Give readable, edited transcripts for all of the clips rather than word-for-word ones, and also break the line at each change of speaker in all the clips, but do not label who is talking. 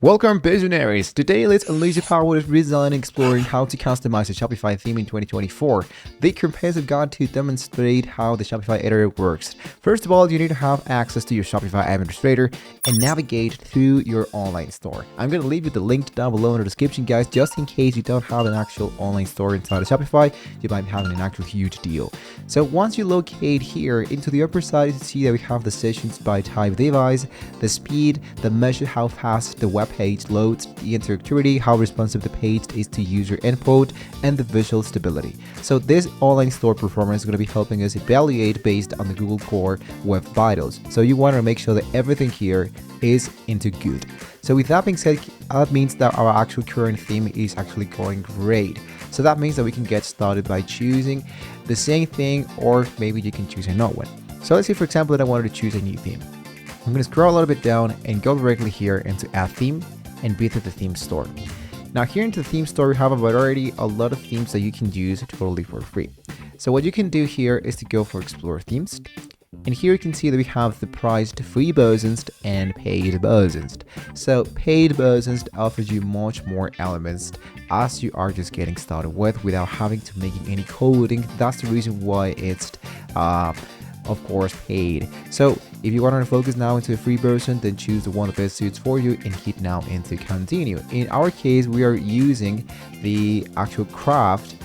Welcome visionaries! Today let's unleash the power of redesign and exploring how to customize a Shopify theme in 2024. The comprehensive guide to demonstrate how the Shopify Editor works. First of all, you need to have access to your Shopify administrator and navigate through your online store. I'm going to leave you the link down below in the description, guys, just in case you don't have an actual online store inside of Shopify. You might be having an actual huge deal. So once you locate here, into the upper side, you see that we have the sessions by type device, the speed, the measure how fast the web page loads, the interactivity, how responsive the page is to user input, and the visual stability. So this online store performance is going to be helping us evaluate based on the Google Core Web Vitals. So you want to make sure that everything here is into good. So with that being said, that means that our actual current theme is actually going great. So that means that we can get started by choosing the same thing, or maybe you can choose another one. So let's say, for example, that I wanted to choose a new theme. I'm going to scroll a little bit down and go directly here into Add Theme and visit the theme store. Now here into the theme store, we have a lot of themes that you can use totally for free. So what you can do here is to go for Explore Themes. And here you can see that we have the priced free versions and paid versions. So paid versions offers you much more elements as you are just getting started with without having to making any coding. That's the reason why it's of course paid. So if you want to focus now into a free version, then choose the one that best suits for you and hit now into continue. In our case, we are using the actual craft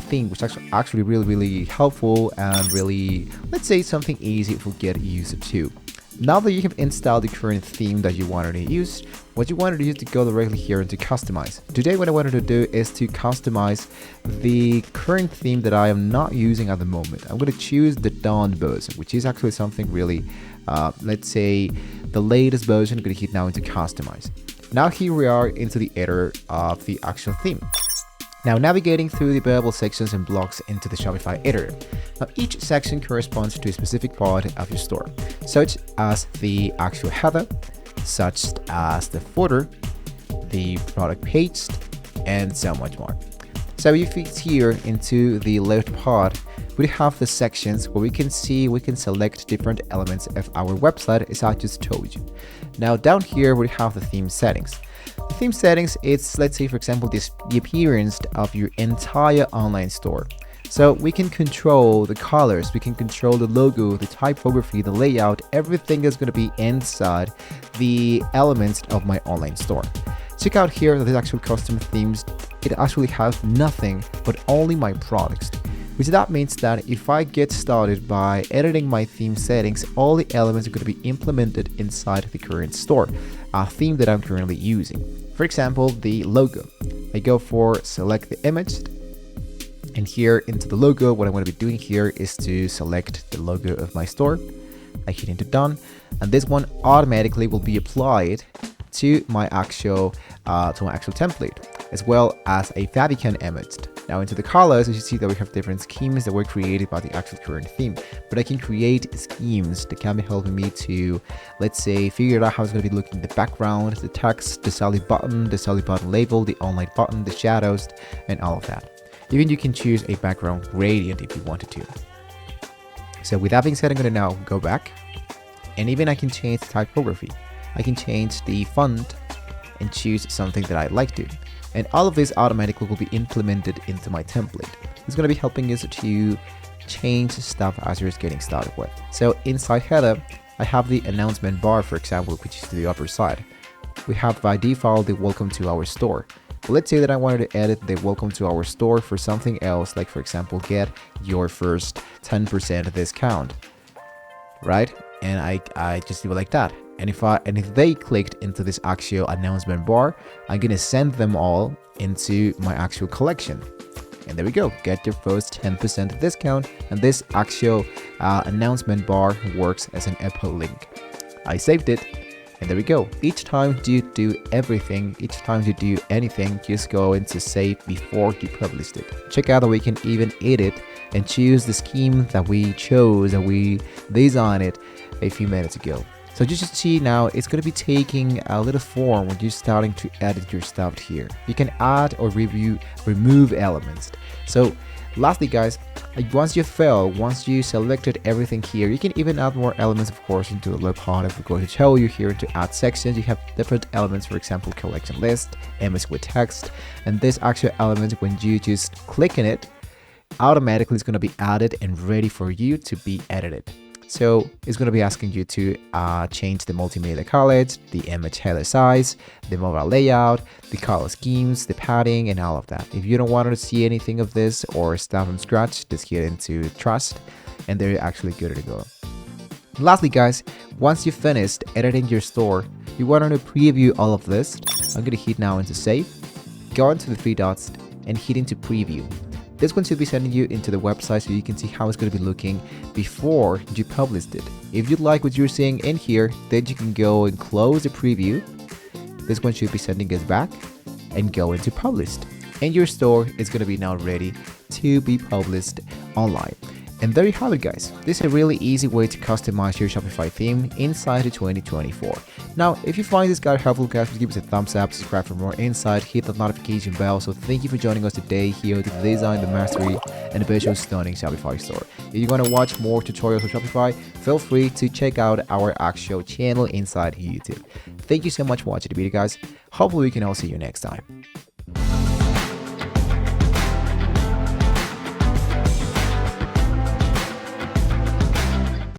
theme, which is actually really helpful and really, let's say, something easy for get used to. Now that you have installed the current theme that you wanted to use, what you wanted to do is to go directly here into customize. Today what I wanted to do is to customize the current theme that I am not using at the moment. I'm going to choose the Dawn version, which is actually something really, let's say, the latest version. I'm going to hit now into customize. Now here we are into the editor of the actual theme. Now navigating through the available sections and blocks into the Shopify Editor. Now each section corresponds to a specific part of your store, such as the actual header, such as the footer, the product page, and so much more. So if you here into the left part, we have the sections where we can select different elements of our website, as I just told you. Now down here we have the theme settings. The theme settings, it's, let's say, for example, the appearance of your entire online store. So we can control the colors, we can control the logo, the typography, the layout, everything is going to be inside the elements of my online store. Check out here the actual custom themes. It actually has nothing but only my products, which that means that if I get started by editing my theme settings, all the elements are going to be implemented inside the current store, a theme that I'm currently using. For example, the logo. I go for select the image, and here into the logo, what I'm going to be doing here is to select the logo of my store. I hit into done, and this one automatically will be applied to my actual template, as well as a favicon image. Now into the colors, as you see that we have different schemes that were created by the actual current theme, but I can create schemes that can be helping me to, let's say, figure out how it's going to be looking, the background, the text, the selling button label, the online button, the shadows, and all of that. Even you can choose a background gradient if you wanted to. So with that being said, I'm going to now go back, and even I can change the typography. I can change the font and choose something that I like to. And all of this automatically will be implemented into my template. It's going to be helping us to change stuff as you're getting started with. So inside header, I have the announcement bar, for example, which is to the upper side. We have by default the welcome to our store. But let's say that I wanted to edit the welcome to our store for something else, like for example, get your first 10% discount, right? And I just do it like that. And if they clicked into this actual announcement bar, I'm gonna send them all into my actual collection. And there we go, get your first 10% discount. And this actual announcement bar works as an Apple link. I saved it, and there we go. Each time you do everything, each time you do anything, just go into save before you publish it. Check out that we can even edit and choose the scheme that we chose, and we designed it a few minutes ago. So just see now, it's going to be taking a little form when you're starting to edit your stuff here. You can add or remove elements. So Lastly guys, once you selected everything here, you can even add more elements of course into the low part. If we're going to tell you here to add sections, you have different elements, for example collection list, image with text, and this actual element, when you just click on it, automatically it's going to be added and ready for you to be edited. So it's going to be asking you to change the multimedia colors, the image header size, the mobile layout, the color schemes, the padding, and all of that. If you don't want to see anything of this or start from scratch, just get into Trust and they're actually good to go. Lastly guys, once you've finished editing your store, you want to preview all of this. I'm going to hit now into save, go into the three dots and hit into preview. This one should be sending you into the website so you can see how it's going to be looking before you published it. If you like what you're seeing in here, then you can go and close the preview. This one should be sending us back and go into published. And your store is going to be now ready to be published online. And there you have it guys. This is a really easy way to customize your Shopify theme inside of 2024. Now, if you find this guide helpful guys, please give us a thumbs up, subscribe for more insight, hit the notification bell. So thank you for joining us today here to design the mastery and the visual stunning Shopify store. If you want to watch more tutorials on Shopify, feel free to check out our actual channel inside YouTube. Thank you so much for watching the video guys. Hopefully we can all see you next time.